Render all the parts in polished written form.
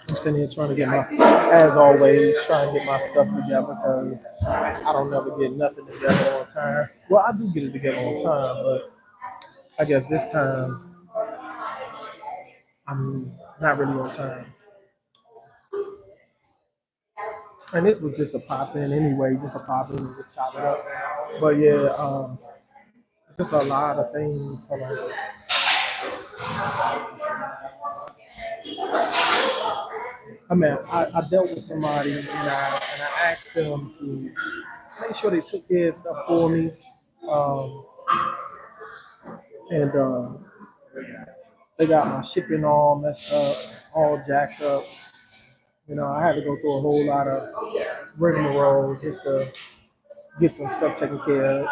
I'm sitting here trying to get my, as always, trying to get my stuff together because I don't never get nothing together on time. Well, I do get it together on time, but I guess this time I'm not really on time. And this was just a pop in anyway, just a pop in and just chop it up. But yeah, it's just a lot of things. Hold on. I mean, I dealt with somebody and I asked them to make sure they took care of stuff for me. Um, and they got my shipping all messed up, all jacked up. You know, I had to go through a whole lot of rigmarole just to get some stuff taken care of,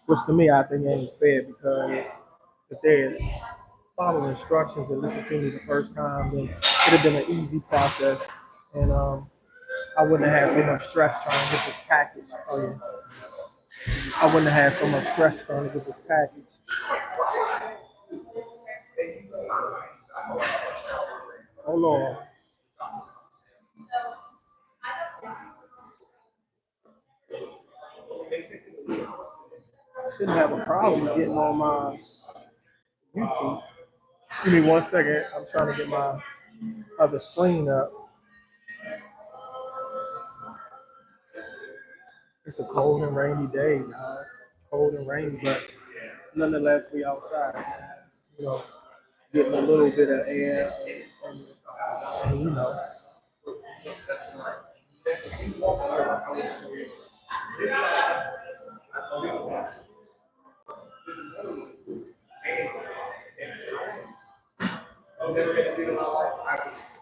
which to me I think ain't fair because if they had followed instructions and listened to me the first time, then it'd have been an easy process, and I wouldn't have had so much stress trying to get this package. Oh yeah, I wouldn't have had so much stress trying to get this package. Hold on, shouldn't have a problem getting on my YouTube. Give me 1 second. I'm trying to get my other screen up. It's a cold and rainy day, dog. Cold and rainy, but nonetheless, we outside. You know, getting a little bit of air, and you know,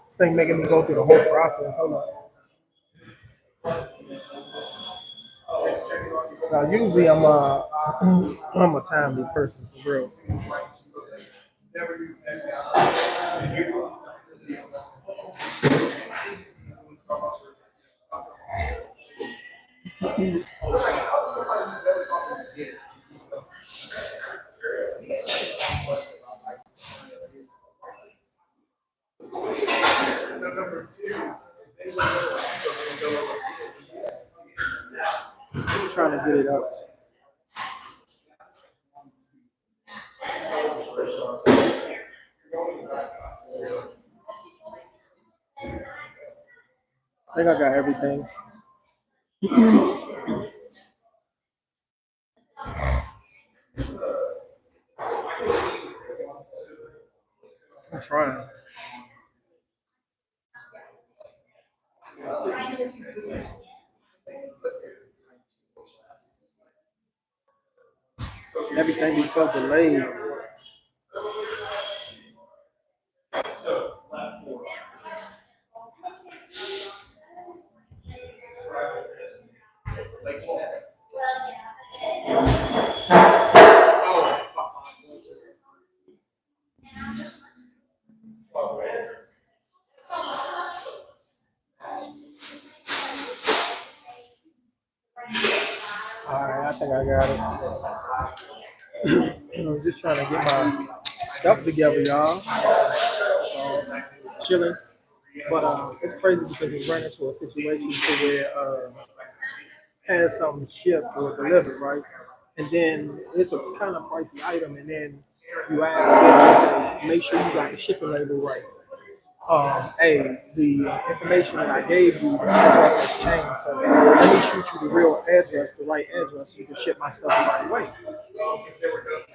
this thing making me go through the whole process. Hold on. Now, usually I'm a I'm a timely person for real. I'm trying to get it up. I think I got everything. I'm trying. Everything be so delayed. All right, I think I got it. I'm just trying to get my stuff together, y'all. So chilling. But it's crazy because we ran into a situation to where had something shipped or delivered, right? And then it's a kind of pricey item, and then you ask them, okay, make sure you got the shipping label right. Hey, the information that I gave you, the address has changed, so let me shoot you the real address, the right address, so you can ship my stuff the right way.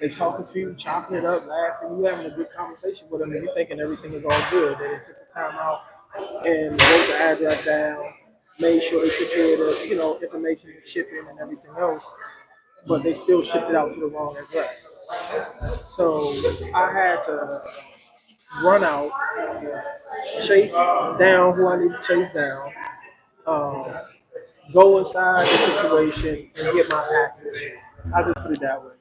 They talking to you, chopping it up, laughing, you having a good conversation with them, and you thinking everything is all good. They didn't take the time out and wrote the address down, made sure they took care of the, information, shipping, and everything else, but they still shipped it out to the wrong address. So I had to run out, chase down who I need to chase down, um, go inside the situation and get my package. I just put it that way.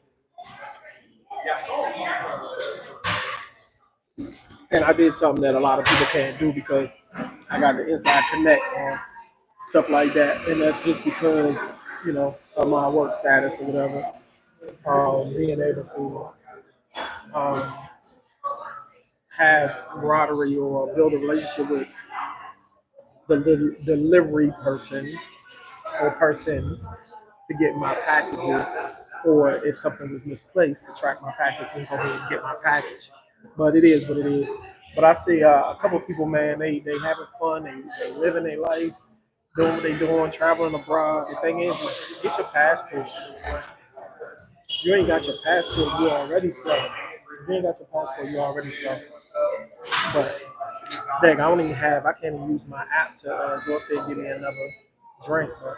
And I did something that a lot of people can't do because I got the inside connects on stuff like that, and that's just because of my work status or whatever. Being able to um, have camaraderie or build a relationship with the delivery person or persons to get my packages, or if something was misplaced, to track my package and go ahead and get my package. But it is what it is. But I see a couple of people, man, they having fun, they living their life, doing what they doing, traveling abroad. The thing is get your passport. If you ain't got your passport, you already slow. If you ain't got your passport, you already slow. But dang, I can't even use my app to go up there and give me another drink. But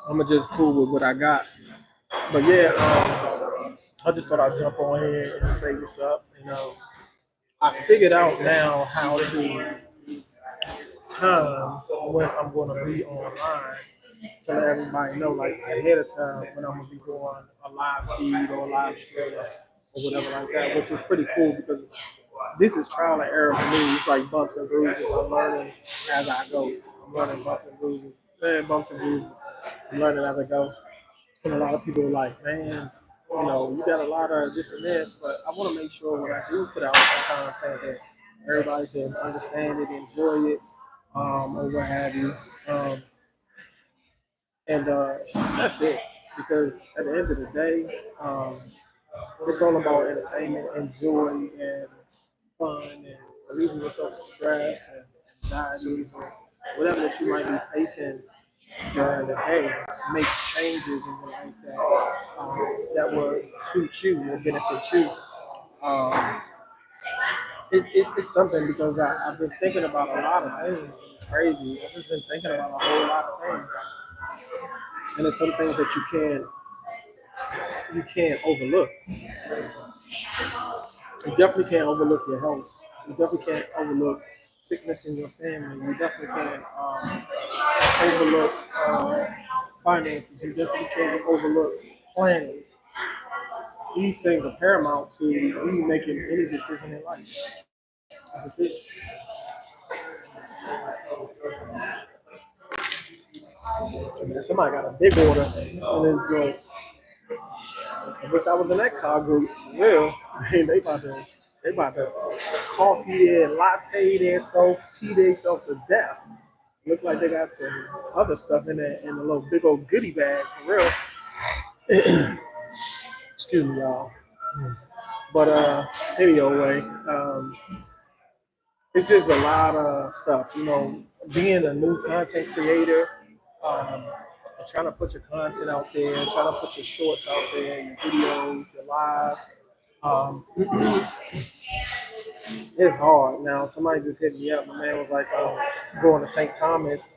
I'm gonna just cool with what I got. But yeah, I just thought I'd jump on here and say what's up. I figured out now how to time when I'm going to be online to let everybody know, like ahead of time, when I'm going to be doing a live feed or a live stream or whatever like that, which is pretty cool because this is trial and error for me. It's like bumps and bruises. I'm learning as I go. I'm learning bumps and bruises. Man, bumps and bruises. I'm learning as I go. And a lot of people are like, man, you got a lot of this and this, but I want to make sure when I do put out some content that everybody can understand it, enjoy it, or what have you. And that's it. Because at the end of the day, it's all about entertainment and joy and fun and relieving yourself of stress and anxieties or whatever that you might be facing during the day. Make changes in your life that will suit you or benefit you. Um, it's something because I've been thinking about a lot of things. It's crazy. I've just been thinking about a whole lot of things, and it's some things that you can't overlook. You definitely can't overlook your health. You definitely can't overlook sickness in your family. You definitely can't overlook finances. You definitely can't overlook planning. These things are paramount to you making any decision in life. That's it. Man, somebody got a big order in this joint. I wish I was in that car group. For real. Man, they about to coffee their latte themselves, tea themselves to death. Looks like they got some other stuff in there in a little big old goodie bag for real. Excuse me, y'all. But anyway, it's just a lot of stuff. Being a new content creator, um, trying to put your content out there, trying to put your shorts out there, your videos, your live. Um, it's hard. Now, somebody just hit me up. My man was like, going to St. Thomas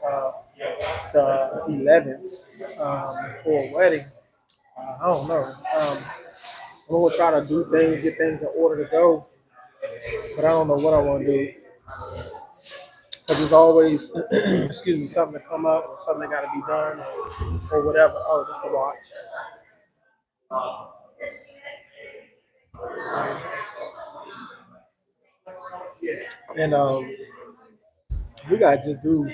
the 11th for a wedding. I don't know. I'm gonna try to do things, get things in order to go, but I don't know what I want to do. But there's always, excuse me, something to come up, or something that got to be done, or whatever. Oh, just to watch. And we gotta just do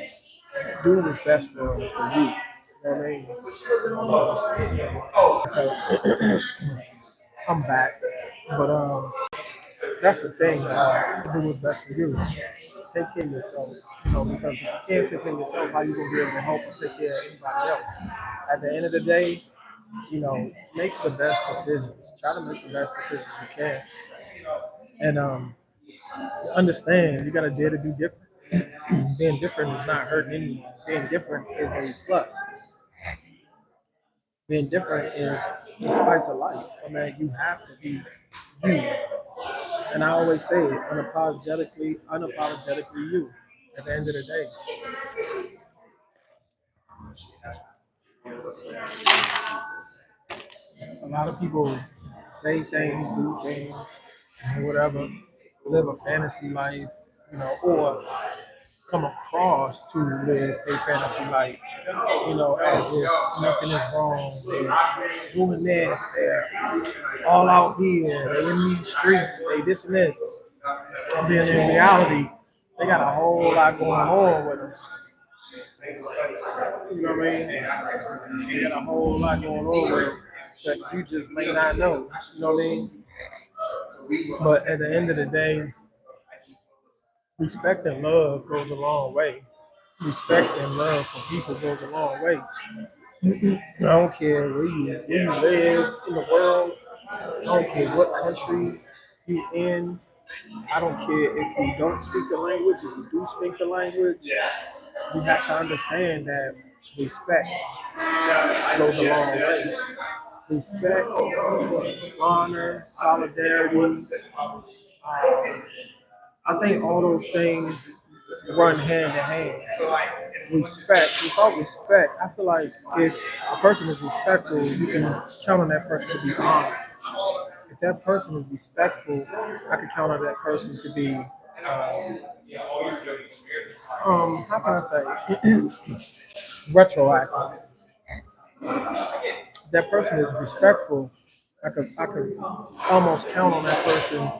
what's best for you. You know what I mean? Okay. I'm back, but that's the thing. Do what's best for you. Take care of yourself. Because if you can't take care of yourself, how you gonna be able to help and take care of anybody else? At the end of the day, make the best decisions. Try to make the best decisions you can, and understand you gotta dare to be different. Being different is not hurting anyone. Being different is a plus. Being different is the spice of life. I mean, you have to be you. And I always say it, unapologetically you. At the end of the day, a lot of people say things, do things, whatever, live a fantasy life, or come across to live a fantasy life, as if nothing is wrong. They're doing this, they're all out here, they're in these streets, they this and this. I'm being in reality, they got a whole lot going on with them. You know what I mean? They got a whole lot going on with them that you just may not know. You know what I mean? But at the end of the day, respect and love goes a long way. Respect and love for people goes a long way. I don't care where you live in the world. I don't care what country you in. I don't care if you don't speak the language. If you do speak the language, you have to understand that respect goes a long way. Respect, honor, solidarity. I think all those things run hand in hand. Respect, without respect, I feel like if a person is respectful, you can count on that person to be honest. If that person is respectful, I can count on that person to be, how can I say, retroactive. If that person is respectful, I could almost count on that person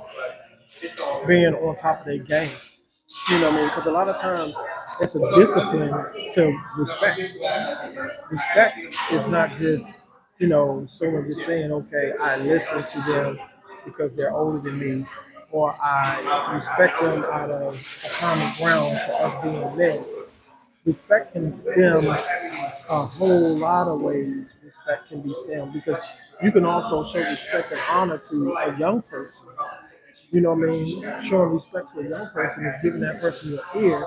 being on top of their game. You know what I mean? Because a lot of times it's a discipline to respect. Respect is not just, someone just saying, okay, I listen to them because they're older than me, or I respect them out of a common ground for us being men. Respect can stem a whole lot of ways. Respect can be stemmed because you can also show respect and honor to a young person. You know what I mean? Showing respect to a young person is giving that person your ear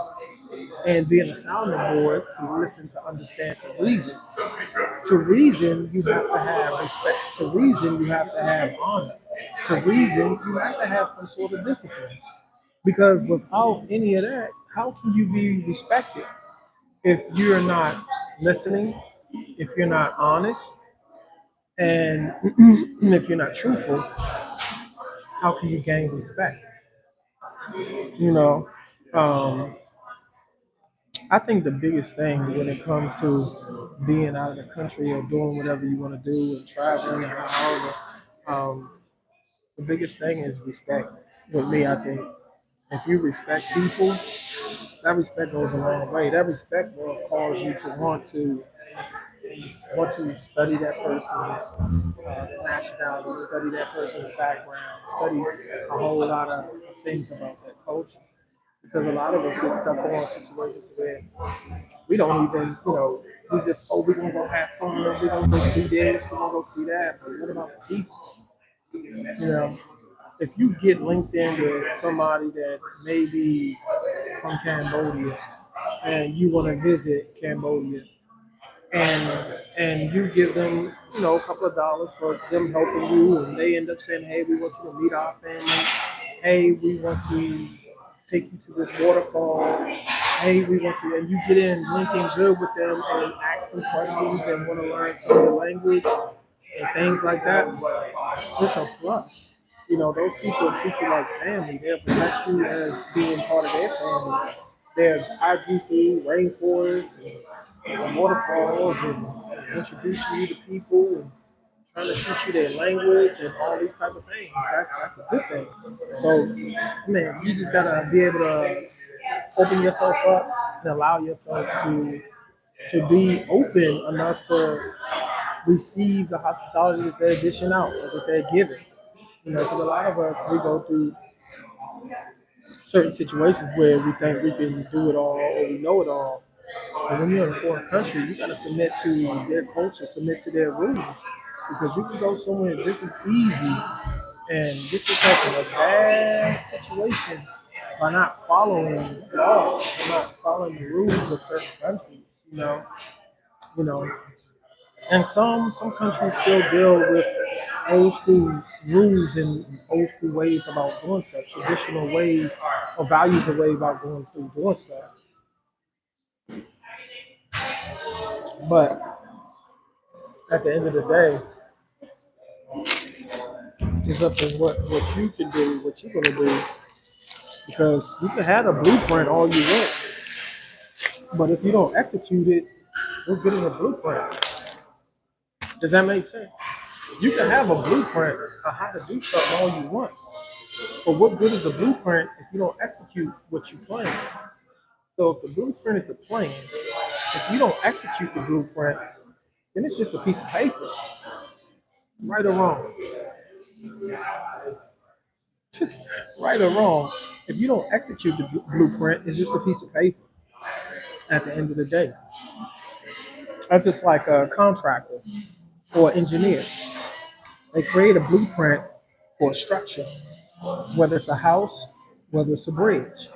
and being a sounding board to listen, to understand, to reason. To reason, you have to have respect. To reason, you have to have honor. To reason, you have to have some sort of discipline. Because without any of that, how can you be respected if you're not listening, if you're not honest, and if you're not truthful? How can you gain respect? You know, um, I think the biggest thing when it comes to being out of the country or doing whatever you want to do and traveling and however, the biggest thing is respect. With me, I think if you respect people, that respect goes a long way. That respect will cause you to want to study that person's nationality, study that person's background, study a whole lot of things about that culture. Because a lot of us get stuck on situations where we don't even, we just, oh, we're gonna go have fun, we're gonna go see this, we're gonna go see that. But what about the people? You know, if you get linked in with somebody that may be from Cambodia and you want to visit Cambodia and you give them, a couple of dollars for them helping you, and they end up saying, "Hey, we want you to meet our family. Hey, we want to take you to this waterfall. Hey, we want to," and you get in linking good with them and ask them questions and want to learn some of the language and things like that. It's a plus. Those people treat you like family. They'll protect you as being part of their family. They'll guide you through rainforests and waterfalls and introducing you to people and trying to teach you their language and all these type of things. That's a good thing. So, man, you just gotta be able to open yourself up and allow yourself to be open enough to receive the hospitality that they're dishing out or that they're giving. Because a lot of us we go through certain situations where we think we can do it all or we know it all. But when you're in a foreign country, you got to submit to their culture, submit to their rules, because you can go somewhere just as easy and get yourself in a bad situation by not following laws, or not following the rules of certain countries. You know, and some countries still deal with old school rules and old school ways about doing stuff, traditional ways or values of way about going through doing stuff. But at the end of the day, it's up to what you can do, what you're gonna do. Because you can have a blueprint all you want, but if you don't execute it, what good is a blueprint? Does that make sense? You can have a blueprint of how to do something all you want, but what good is the blueprint if you don't execute what you plan? So if the blueprint is the plan, if you don't execute the blueprint, then it's just a piece of paper, right or wrong. Right or wrong, if you don't execute the blueprint, it's just a piece of paper at the end of the day. That's just like a contractor or engineer. They create a blueprint for a structure, whether it's a house, whether it's a bridge.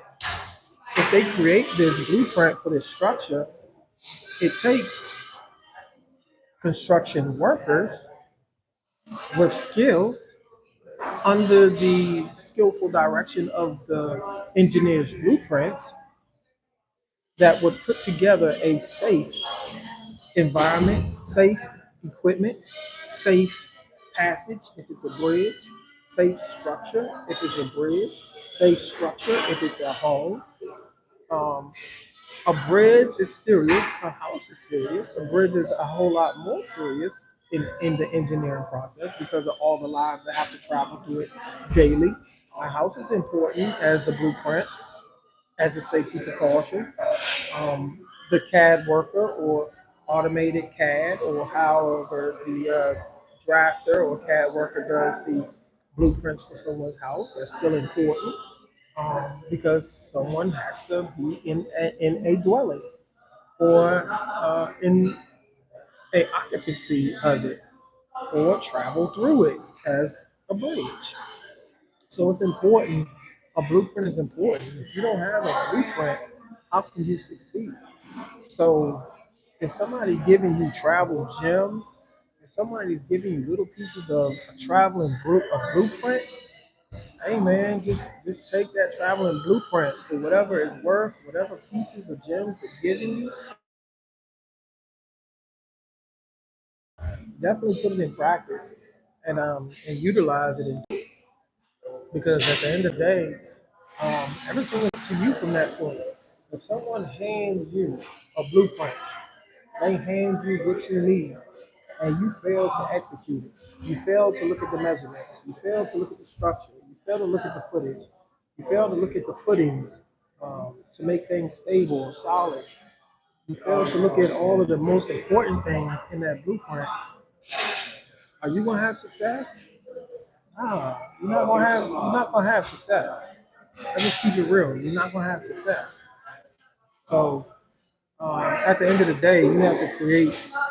If they create this blueprint for this structure, it takes construction workers with skills under the skillful direction of the engineer's blueprints that would put together a safe environment, safe equipment, safe passage if it's a bridge, safe structure if it's a bridge, safe structure if it's a home. Um, a bridge is serious, a house is serious, a bridge is a whole lot more serious in the engineering process because of all the lives that have to travel through it daily. A house is important as the blueprint, as a safety precaution. The CAD worker or automated CAD or however the drafter or CAD worker does the blueprints for someone's house, that's still important because someone has to be in a dwelling or in a occupancy of it or travel through it as a bridge. So it's important. A blueprint is important. If you don't have a blueprint, how can you succeed? So if somebody giving you travel gems, if somebody's giving you little pieces of a traveling a blueprint, hey man, just take that traveling blueprint for whatever it's worth, whatever pieces of gems they're giving you, definitely put it in practice and utilize it because at the end of the day, everything is to you from that point. If someone hands you a blueprint, they hand you what you need, and you fail to execute it. You fail to look at the measurements. You fail to look at the structure. You fail to look at the footage. You fail to look at the footings to make things stable and solid. You fail to look at all of the most important things in that blueprint. Are you gonna have success? No, you're not gonna have success. Let's just keep it real. You're not gonna have success. So at the end of the day, you have to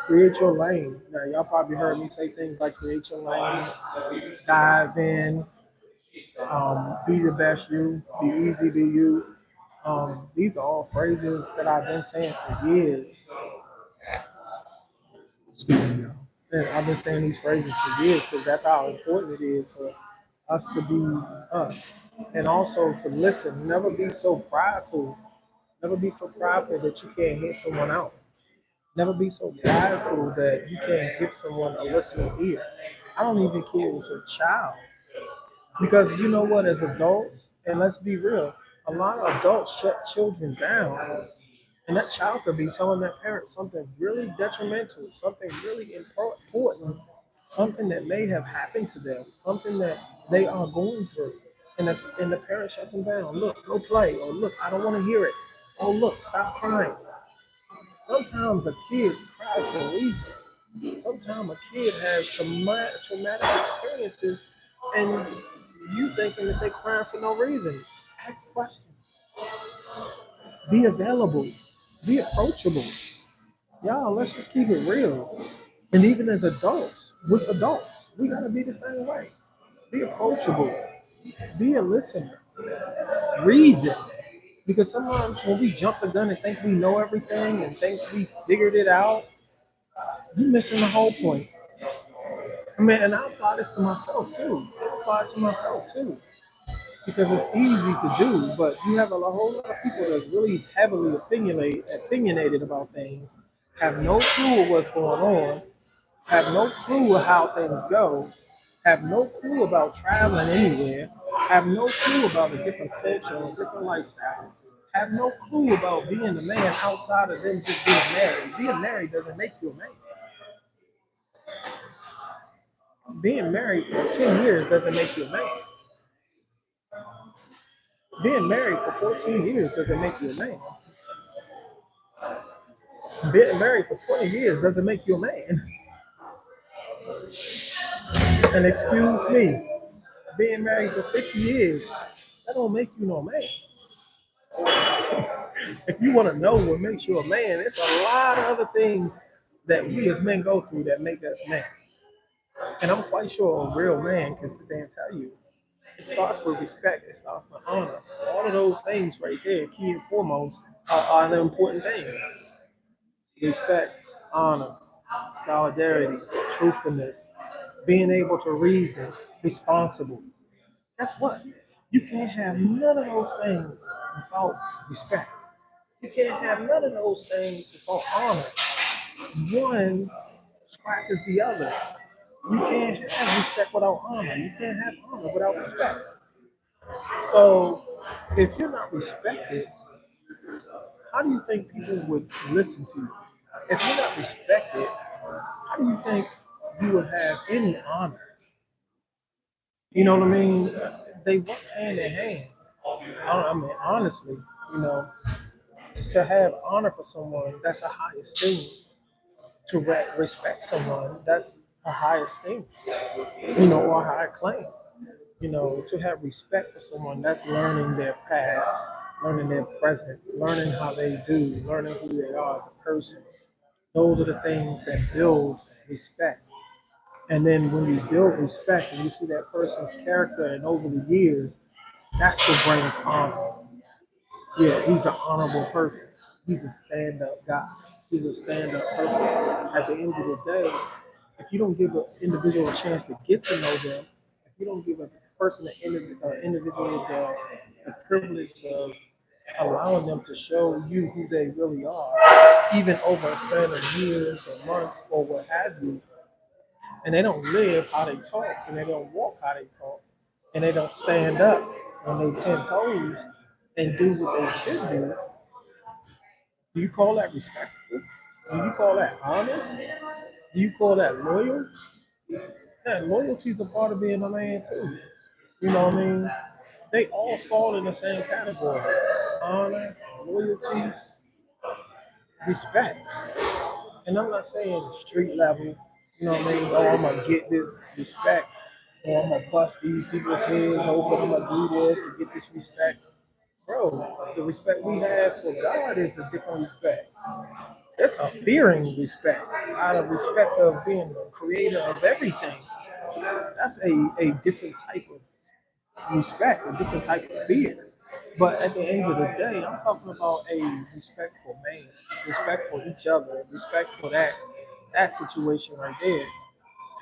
create your lane. Now, y'all probably heard me say things like create your lane, dive in, be the best you, be easy, be you. These are all phrases that I've been saying for years. Excuse me, y'all. And I've been saying these phrases for years because that's how important it is for us to be us. And also to listen. Never be so prideful. Never be so prideful that you can't hear someone out. Never be so prideful that you can't give someone a listening ear. I don't even care if it's a child. Because you know what, as adults, and let's be real, a lot of adults shut children down. And that child could be telling that parent something really detrimental, something really important, something that may have happened to them, something that they are going through. And the parent shuts them down. Look, go play. Or look, I don't want to hear it. Oh, look, stop crying. Sometimes a kid cries for a reason. Sometimes a kid has traumatic experiences, and you thinking that they're crying for no reason. Ask questions. Be available. Be approachable. Y'all, let's just keep it real. And even as adults, with adults, we gotta be the same way. Be approachable. Be a listener. Reason. Because sometimes when we jump the gun and think we know everything and think we figured it out, you're missing the whole point. I mean, and I apply this to myself too. I apply it to myself too. Because it's easy to do, but you have a whole lot of people that's really heavily opinionated about things, have no clue of what's going on, have no clue of how things go, have no clue about traveling anywhere, have no clue about a different culture or a different lifestyle, have no clue about being a man outside of them just being married. Being married doesn't make you a man. Being married for 10 years doesn't make you a man. Being married for 14 years doesn't make you a man. Being married for 20 years doesn't make you a man. And excuse me, Being married for 50 years, that don't make you no man. If you want to know what makes you a man, it's a lot of other things that we as men go through that make us men. And I'm quite sure a real man can sit there and tell you it starts with respect, it starts with honor. All of those things right there, key and foremost, are the important things. Respect, honor, solidarity, truthfulness, being able to reason, responsible. Guess what? You can't have none of those things without respect. You can't have none of those things without honor. One scratches the other. You can't have respect without honor. You can't have honor without respect. So if you're not respected, how do you think people would listen to you? If you're not respected, how do you think you would have any honor? You know what I mean? They work hand in hand. I mean, honestly, you know, to have honor for someone, that's a high esteem. To respect someone, that's a high esteem, you know, or a high claim. You know, to have respect for someone, that's learning their past, learning their present, learning how they do, learning who they are as a person. Those are the things that build respect. And then when you build respect and you see that person's character and over the years, that's what brings honor. Yeah, he's an honorable person. He's a stand-up guy. He's a stand-up person. At the end of the day, if you don't give an individual a chance to get to know them, if you don't give a person, an individual, the privilege of allowing them to show you who they really are, even over a span of years or months or what have you, and they don't live how they talk, and they don't walk how they talk, and they don't stand up on their 10 toes and do what they should do you call that respectful? Do you call that honest? Do you call that loyal? Yeah, loyalty is a part of being a man too. You know what I mean? They all fall in the same category. Honor, loyalty, respect. And I'm not saying street level, you know what I mean? Oh, I'm gonna get this respect, or I'm gonna bust these people's heads open, I'm gonna do this to get this respect. Bro, the respect we have for God is a different respect. It's a fearing respect, out of respect of being the creator of everything. That's a different type of respect, a different type of fear. But at the end of the day, I'm talking about a respect for man, respect for each other, respect for that situation right there.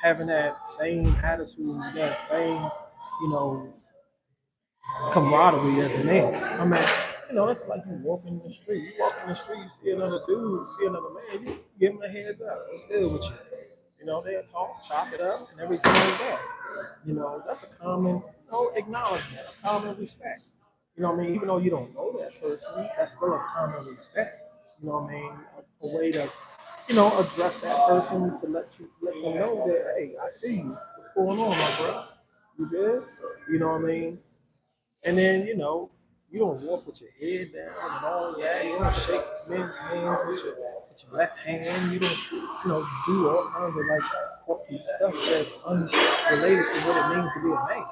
Having that same attitude, that same, you know, camaraderie as a man. I mean, you know, it's like you walking in the street. You walk in the street, you see another dude, see another man, you give him a heads up. What's good with you? You know, they'll talk, chop it up, and everything like that. You know, that's a common, acknowledgement, a common respect. You know what I mean? Even though you don't know that person, that's still a common respect. You know what I mean? A way to, address that person to let them know that, hey, I see you. What's going on, my bro? You good? You know what I mean? And then, you don't walk with your head down and all that. You don't shake men's hands with your left hand. You don't, do all kinds of like quirky stuff that's unrelated to what it means to be a man.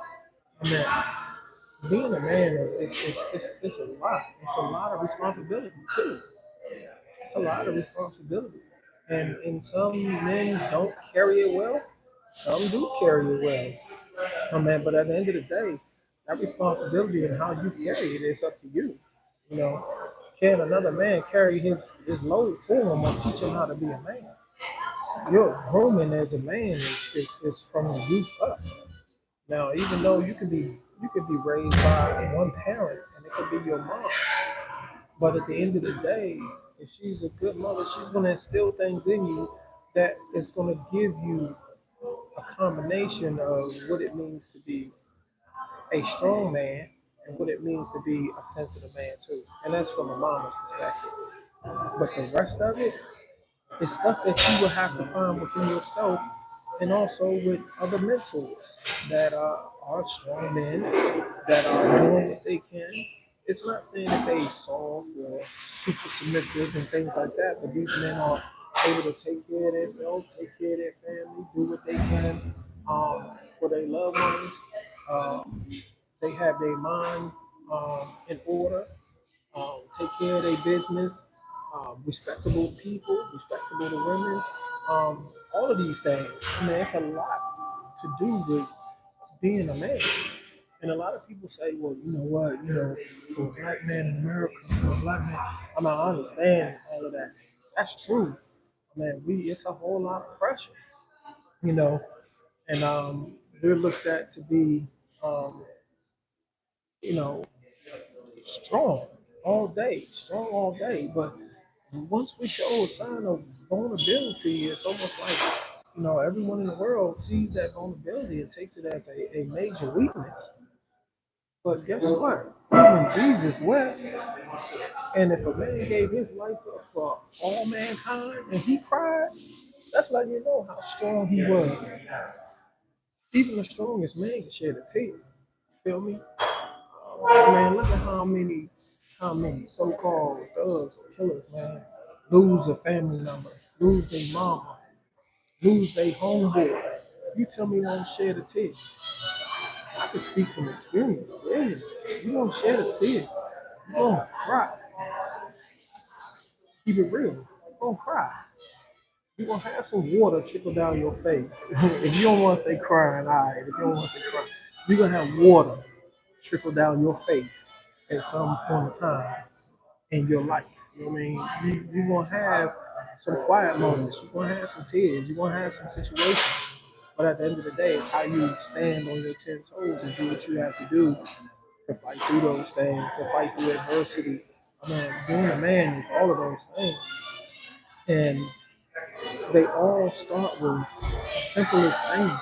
I mean, being a man it's a lot. It's a lot of responsibility too. It's a lot of responsibility. And some men don't carry it well. Some do carry it well. Oh man, but at the end of the day, that responsibility and how you carry it is up to you. You know, can another man carry his load for him or teach him how to be a man? Your grooming as a man is from the youth up. Now, even though you could be raised by one parent and it could be your mom, but at the end of the day, if she's a good mother, she's gonna instill things in you that is gonna give you a combination of what it means to be a strong man and what it means to be a sensitive man too. And that's from a mama's perspective. But the rest of it is stuff that you will have to find within yourself and also with other mentors that are strong men that are doing what they can. It's not saying that they soft or super submissive and things like that, but these men are able to take care of themselves, take care of their family, do what they can for their loved ones. Um, they have their mind in order, take care of their business, respectable people, respectable to women, all of these things. I mean, it's a lot to do with being a man. And a lot of people say, well, you know what, for a black man in America, for a black man, I understand all of that. That's true. Man, it's a whole lot of pressure, you know, and we're looked at to be, um, you know, strong all day. But once we show a sign of vulnerability, it's almost like, everyone in the world sees that vulnerability and takes it as a major weakness. But guess what? Even Jesus wept, and if a man gave his life up for all mankind and he cried, that's letting you know how strong he was. Even the strongest man can shed a tear. Feel me? Man, look at how many so-called thugs or killers, man, lose a family member, lose their mama, lose their homeboy. You tell me you don't shed a tear. I can speak from experience. Yeah, you don't shed a tear. You don't cry. Keep it real. You don't cry. You're gonna have some water trickle down your face. If you don't want to say crying, all right. If you don't want to say crying, you're gonna have water trickle down your face at some point in time in your life. You know what I mean? You're gonna have some quiet moments. You're gonna have some tears. You're gonna have some situations. But at the end of the day, it's how you stand on your 10 toes and do what you have to do to fight through those things, to fight through adversity. I mean, being a man is all of those things. And they all start with the simplest things.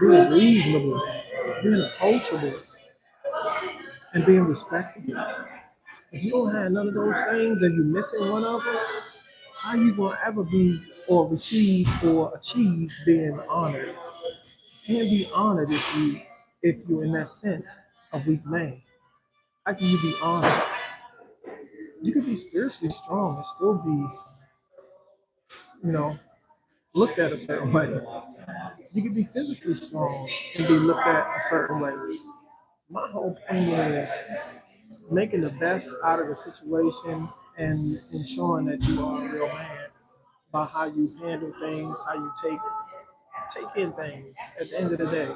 Being reasonable, being approachable, and being respectable. If you don't have none of those things and you're missing one of them, how you gonna ever be or receive or achieve being honored? You can't be honored if you're in that sense a weak man. How can you be honored? You could be spiritually strong and still be, you know, looked at a certain way. You could be physically strong and be looked at a certain way. My whole point is making the best out of the situation and ensuring that you are a real man by how you handle things, how you take in things. At the end of the day,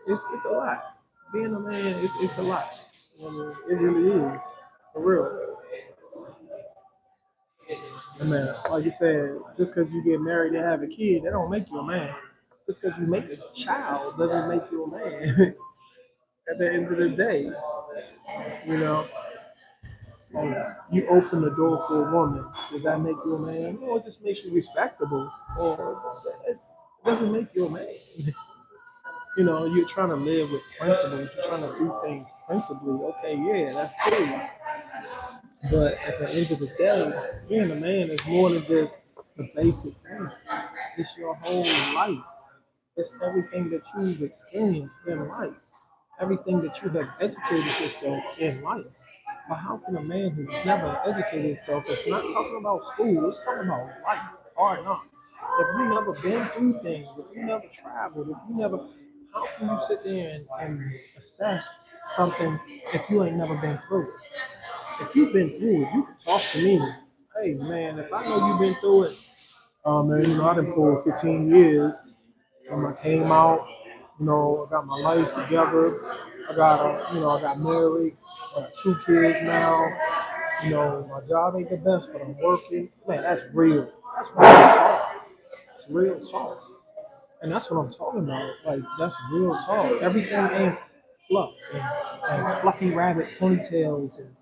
it's a lot. Being a man, it's a lot. I mean, it really is for real. I mean, like you said, just because you get married and have a kid, that don't make you a man. Just because you make a child doesn't make you a man. At the end of the day, you know, you open the door for a woman. Does that make you a man? No, it just makes you respectable. Or it doesn't make you a man. You're trying to live with principles. You're trying to do things principally. Okay, yeah, that's cool. But at the end of the day, being a man is more than just the basic things. It's your whole life. It's everything that you've experienced in life, everything that you have educated yourself in life. But how can a man who's never educated himself, it's not talking about school, it's talking about life, or not? If you never been through things, if you never traveled, if you never, how can you sit there and assess something if you ain't never been through it? If you've been through it, you can talk to me. Hey man, if I know you've been through it, man, I've been through it 15 years. I came out, I got my life together. I got married. I got 2 kids now. My job ain't the best, but I'm working. Man, that's real. That's real talk. It's real talk. And that's what I'm talking about. Like, that's real talk. Everything ain't fluff and fluffy rabbit ponytails and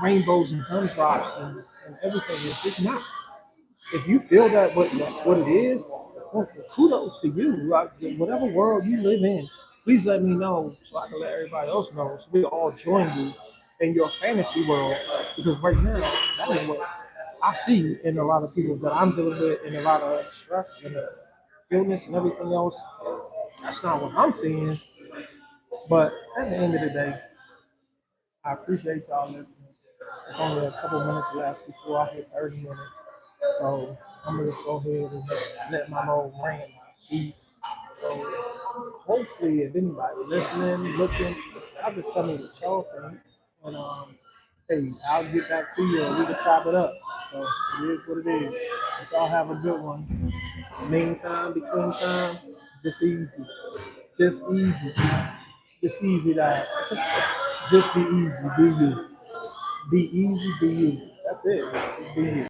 rainbows and gumdrops and everything. It's not. If you feel that that's what it is, well, kudos to you. Like, whatever world you live in, please let me know so I can let everybody else know. So we all join you in your fantasy world. Because right now, that ain't what I see in a lot of people that I'm dealing with, and a lot of stress and illness and everything else. That's not what I'm seeing. But at the end of the day, I appreciate y'all listening. It's only a couple minutes left before I hit 30 minutes. So I'm gonna just go ahead and let my little rant cease. So hopefully, if anybody listening, looking, I'll just tell me what y'all think. And hey, I'll get back to you and we can chop it up. So it is what it is. But y'all have a good one. Meantime, between time, just easy. Just easy. Just easy that. Just be easy. Be you. Be easy, be you. That's it. Just be you.